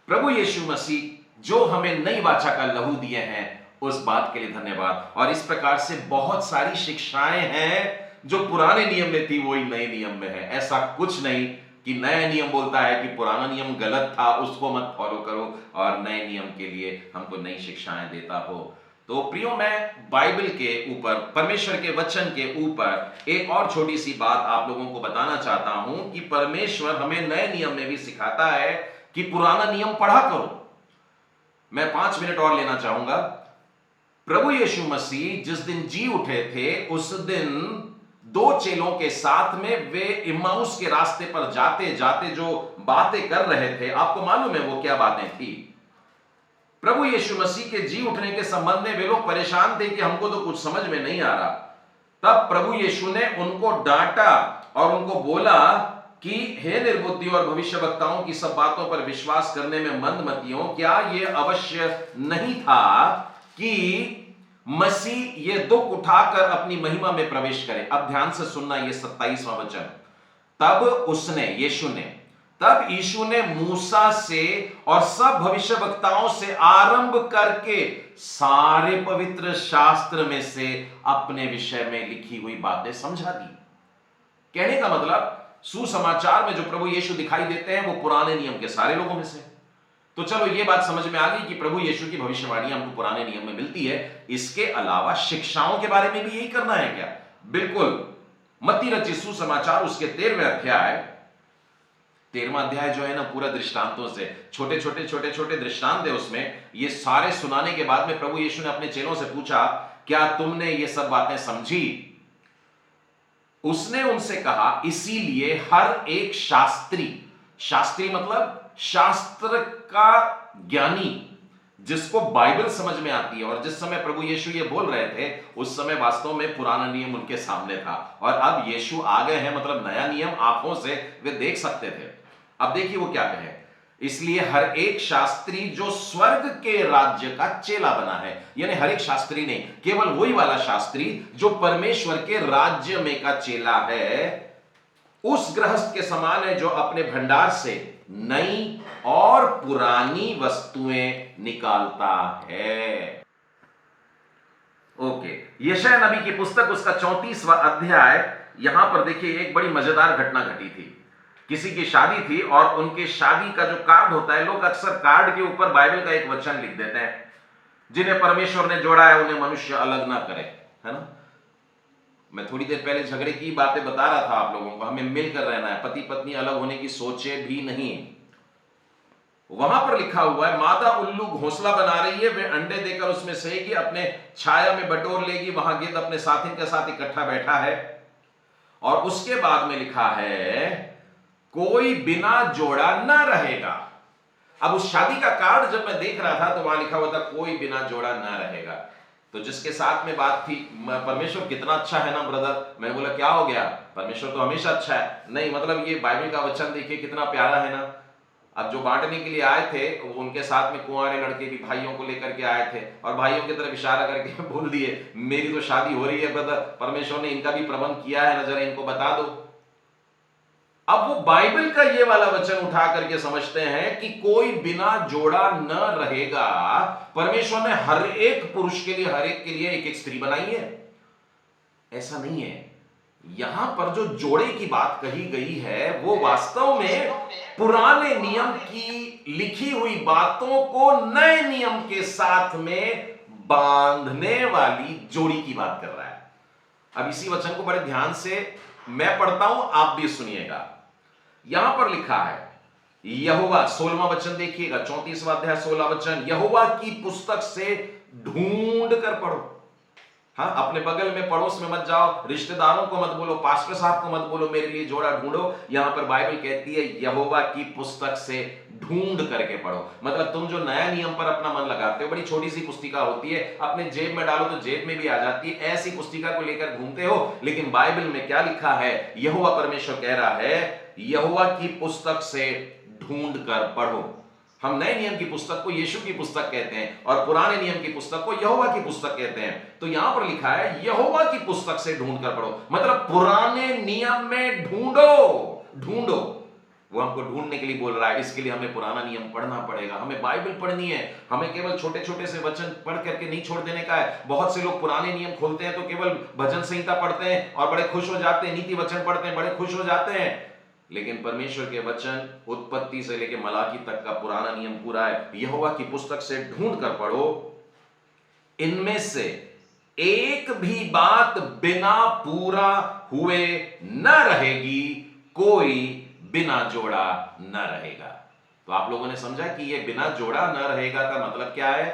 प्रभु यीशु मसीह जो हमें नई वाचा का लहू दिए हैं, उस बात के लिए धन्यवाद। और इस प्रकार से बहुत सारी शिक्षाएं हैं जो पुराने नियम में थी, वही नए नियम में है। ऐसा कुछ नहीं कि नया नियम बोलता है कि पुराना नियम गलत था, उसको मत फॉलो करो, और नए नियम के लिए हमको नई शिक्षाएं देता हो। तो प्रियो, मैं बाइबल के ऊपर, परमेश्वर के वचन के ऊपर एक और छोटी सी बात आप लोगों को बताना चाहता हूं कि परमेश्वर हमें नए नियम में भी सिखाता है कि पुराना नियम पढ़ा करो। मैं 5 मिनट और लेना चाहूंगा। प्रभु यीशु मसीह जिस दिन जी उठे थे, उस दिन 2 चेलों के साथ में वे इम्माउस के रास्ते पर जाते जाते जो बातें कर रहे थे, आपको मालूम है वो क्या बातें थी? प्रभु यीशु मसीह के जी उठने के संबंध में वे लोग परेशान थे कि हमको तो कुछ समझ में नहीं आ रहा। तब प्रभु यीशु ने उनको डांटा और उनको बोला कि हे निर्बुद्धि और भविष्यवक्ताओं की सब बातों पर विश्वास करने में मंदमतियों, क्या यह अवश्य नहीं था कि मसीह ये दुख उठाकर अपनी महिमा में प्रवेश करे? अब ध्यान से सुनना, ये 27वां वचन। तब यीशु ने मूसा से और सब भविष्यवक्ताओं से आरंभ करके सारे पवित्र शास्त्र में से अपने विषय में लिखी हुई बातें समझा दी। कहने का मतलब, सुसमाचार में जो प्रभु यीशु दिखाई देते हैं वो पुराने नियम के सारे लोगों में से। तो चलो ये बात समझ में आ गई कि प्रभु यीशु की भविष्यवाणी हमको पुराने नियम में मिलती है। इसके अलावा शिक्षाओं के बारे में भी यही करना है क्या? बिल्कुल। मत्ती रचित सुसमाचार उसके 13वां अध्याय जो है ना, पूरा दृष्टांतों से, छोटे छोटे दृष्टांत है उसमें। ये सारे सुनाने के बाद में प्रभु यीशु ने अपने चेलों से पूछा, क्या तुमने ये सब बातें समझी? उसने उनसे कहा, इसीलिए हर एक शास्त्री मतलब शास्त्र का ज्ञानी, जिसको बाइबल समझ में आती है। और जिस समय प्रभु यीशु ये बोल रहे थे, उस समय वास्तव में पुराना नियम उनके सामने था, और अब यीशु आ गए हैं, मतलब नया नियम आंखों से वे देख सकते थे। अब देखिए वो क्या कहे, इसलिए हर एक शास्त्री जो स्वर्ग के राज्य का चेला बना है, यानी हर एक शास्त्री नहीं, केवल वही वाला शास्त्री जो परमेश्वर के राज्य में का चेला है, उस गृहस्थ के समान है जो अपने भंडार से नई और पुरानी वस्तुएं निकालता है। ओके, यशायाह नबी की पुस्तक उसका 34वां अध्याय, यहां पर देखिए एक बड़ी मजेदार घटना घटी थी। किसी की शादी थी और उनके शादी का जो कार्ड होता है, लोग अक्सर कार्ड के ऊपर बाइबल का एक वचन लिख देते हैं, जिन्हें परमेश्वर ने जोड़ा है उन्हें मनुष्य अलग ना करे, है ना। मैं थोड़ी देर पहले झगड़े की बातें बता रहा था आप लोगों को, हमें मिलकर रहना है, पति पत्नी अलग होने की सोचे भी नहीं। वहां पर लिखा हुआ है, मादा उल्लू घोंसला बना रही है, वे अंडे देकर उसमें सेगी, अपने छाया में बटोर लेगी, वहां गिद्ध अपने साथी के साथ इकट्ठा बैठा है। और उसके बाद में लिखा है, कोई बिना जोड़ा ना रहेगा। अब उस शादी का कार्ड जब मैं देख रहा था तो वहां लिखा हुआ था, कोई बिना जोड़ा ना रहेगा। तो जिसके साथ में बात थी, परमेश्वर कितना अच्छा है ना ब्रदर, मैंने बोला क्या हो गया, परमेश्वर तो हमेशा अच्छा है। नहीं, मतलब ये बाइबल का वचन देखिए कितना प्यारा है ना। अब जो बांटने के लिए आए थे, उनके साथ में कुंवारे लड़के भी भाइयों को लेकर के आए थे, और भाइयों की तरफ इशारा करके बोल दिए, मेरी तो शादी हो रही है ब्रदर, परमेश्वर ने इनका भी प्रबंध किया है, जरा इनको बता दो। अब वो बाइबल का ये वाला वचन उठा करके समझते हैं कि कोई बिना जोड़ा न रहेगा। परमेश्वर ने हर एक पुरुष के लिए, हर एक के लिए एक एक स्त्री बनाई है, ऐसा नहीं है। यहां पर जो जोड़े की बात कही गई है, वो वास्तव में पुराने नियम की लिखी हुई बातों को नए नियम के साथ में बांधने वाली जोड़ी की बात कर रहा है। अब इसी वचन को बड़े ध्यान से मैं पढ़ता हूं, आप भी सुनिएगा। यहां पर लिखा है, यहोवा, 16वां वचन देखिएगा, 34वां अध्याय 16 वचन, यहोवा की पुस्तक से ढूंढ कर पढ़ो। हाँ, अपने बगल में पड़ोस में मत जाओ, रिश्तेदारों को मत बोलो, पास्टर साहब को मत बोलो मेरे लिए जोड़ा ढूंढो। यहां पर बाइबल कहती है, यहोवा की पुस्तक से ढूंढ करके पढ़ो। मतलब तुम जो नया नियम पर अपना मन लगाते हो, बड़ी छोटी सी पुस्तिका होती है, अपने जेब में डालो तो जेब में भी आ जाती है, ऐसी पुस्तिका को लेकर घूमते हो। लेकिन बाइबल में क्या लिखा है, यहोवा परमेश्वर कह रहा है, यहोवा की पुस्तक से ढूंढ कर पढ़ो। हम नए नियम की पुस्तक को यीशु की पुस्तक कहते हैं, और पुराने नियम की पुस्तक को यहोवा की पुस्तक कहते हैं। तो यहां पर लिखा है, यहोवा की पुस्तक से ढूंढ कर पढ़ो, मतलब पुराने नियम में ढूंढो। वो हमको ढूंढने के लिए बोल रहा है, इसके लिए हमें पुराना नियम पढ़ना पड़ेगा, हमें बाइबल पढ़नी है। हमें केवल छोटे छोटे से वचन पढ़ करके नहीं छोड़ देने का है। बहुत से लोग पुराने नियम खोलते हैं तो केवल भजन संहिता पढ़ते हैं और बड़े खुश हो जाते हैं, नीति वचन पढ़ते हैं, बड़े खुश हो जाते हैं। लेकिन परमेश्वर के वचन उत्पत्ति से लेकर मलाकी तक का पुराना नियम पूरा है। यहोवा की पुस्तक से ढूंढ कर पढ़ो, इनमें से एक भी बात बिना पूरा हुए न रहेगी, कोई बिना जोड़ा न रहेगा। तो आप लोगों ने समझा कि यह बिना जोड़ा न रहेगा का मतलब क्या है।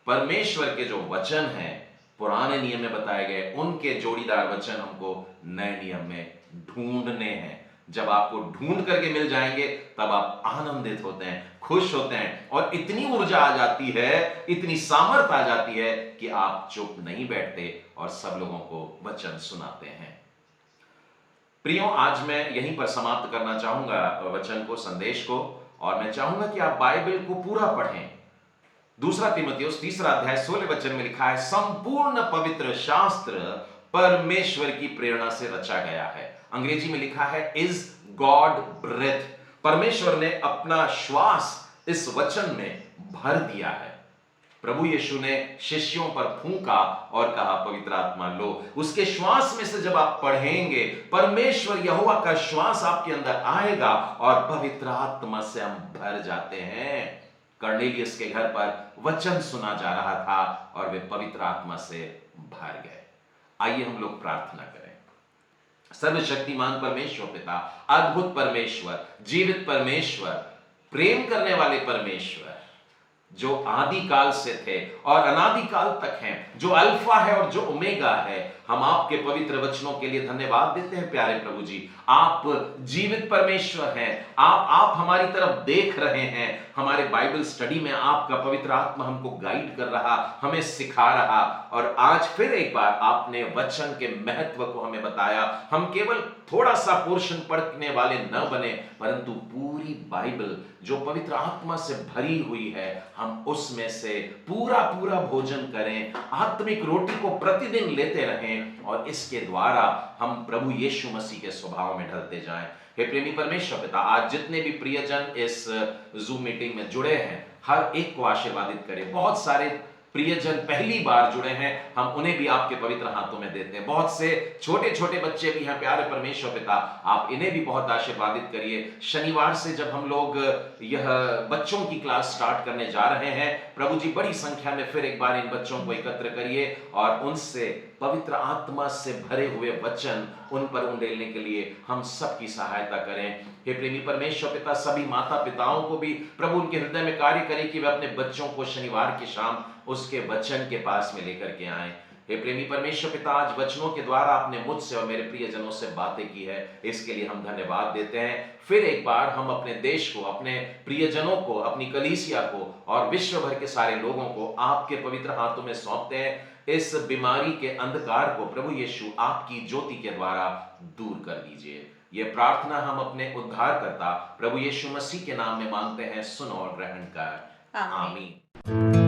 परमेश्वर के जो वचन हैं, पुराने नियम में बताए गए, उनके जोड़ीदार वचन हमको नए नियम में ढूंढने हैं। जब आपको ढूंढ करके मिल जाएंगे, तब आप आनंदित होते हैं, खुश होते हैं, और इतनी ऊर्जा आ जाती है, इतनी सामर्थ आ जाती है कि आप चुप नहीं बैठते और सब लोगों को वचन सुनाते हैं। प्रियो, आज मैं यहीं पर समाप्त करना चाहूंगा वचन को, संदेश को, और मैं चाहूंगा कि आप बाइबल को पूरा पढ़ें। दूसरा तीमुथियुस 3 अध्याय 16 वचन में लिखा है, संपूर्ण पवित्र शास्त्र परमेश्वर की प्रेरणा से रचा गया है। अंग्रेजी में लिखा है, इज गॉड ब्रेथ। परमेश्वर ने अपना श्वास इस वचन में भर दिया है। प्रभु यीशु ने शिष्यों पर फूंका और कहा, पवित्र आत्मा लो। उसके श्वास में से जब आप पढ़ेंगे, परमेश्वर यहोवा का श्वास आपके अंदर आएगा और पवित्र आत्मा से हम भर जाते हैं। कर्नेलियस के घर पर वचन सुना जा रहा था और वे पवित्र आत्मा से भर गए। आइए हम लोग प्रार्थना करें। सर्वशक्तिमान परमेश्वर पिता, अद्भुत परमेश्वर, जीवित परमेश्वर, प्रेम करने वाले परमेश्वर, जो आदि काल से थे और अनादि काल तक हैं, जो अल्फा है और जो ओमेगा है, हम आपके पवित्र वचनों के लिए धन्यवाद देते हैं। प्यारे प्रभु जी, आप जीवित परमेश्वर हैं। आप हमारी तरफ देख रहे हैं। हमारे बाइबल स्टडी में आपका पवित्र आत्मा हमको गाइड कर रहा, हमें सिखा रहा, और आज फिर एक बार आपने वचन के महत्व को हमें बताया। हम केवल थोड़ा सा पोर्शन पढ़ने वाले न बने, परंतु पूरी बाइबल जो पवित्र आत्मा से भरी हुई है, हम उसमें से पूरा पूरा भोजन करें, आत्मिक रोटी को प्रतिदिन लेते रहें, और इसके द्वारा हम प्रभु यीशु मसीह के स्वभाव में ढलते जाएं। हे प्रेमी परमेश्वर पिता, आज जितने भी प्रियजन इस जूम मीटिंग में जुड़े हैं, हर एक को आशीर्वादित करें। बहुत सारे प्रियजन पहली बार जुड़े हैं, हम उन्हें भी आपके पवित्र हाथों में देते हैं। बहुत से छोटे-छोटे बच्चे भी हैं, प्यारे परमेश्वर पिता, आप इन्हें भी बहुत आशीर्वादित करिए। शनिवार से जब हम लोग यह बच्चों की क्लास स्टार्ट करने जा रहे हैं, प्रभु जी बड़ी संख्या में फिर एक बार इन बच्चों को एकत्र करिए और उनसे पवित्र आत्मा से भरे हुए वचन उन पर उंडेलने के लिए हम सबकी सहायता करें। हे प्रेमी परमेश्वर पिता, सभी माता पिताओं को भी प्रभु उनके हृदय में कार्य करे कि वे अपने बच्चों को शनिवार की शाम उसके वचन के पास में लेकर के आएं। हे प्रेमी परमेश्वर पिता, आज वचनों के द्वारा आपने मुझसे और मेरे प्रियजनों से बातें की है, इसके लिए हम धन्यवाद देते हैं। फिर एक बार हम अपने देश को, अपने प्रियजनों को, अपनी कलीसिया को और विश्व भर के सारे लोगों को आपके पवित्र हाथों में सौंपते हैं। इस बीमारी के अंधकार को प्रभु यीशु आपकी ज्योति के द्वारा दूर कर दीजिए। ये प्रार्थना हम अपने उद्धारकर्ता प्रभु यीशु मसीह के नाम में मांगते हैं, सुनो और ग्रहण कर। आमीन। आमीन।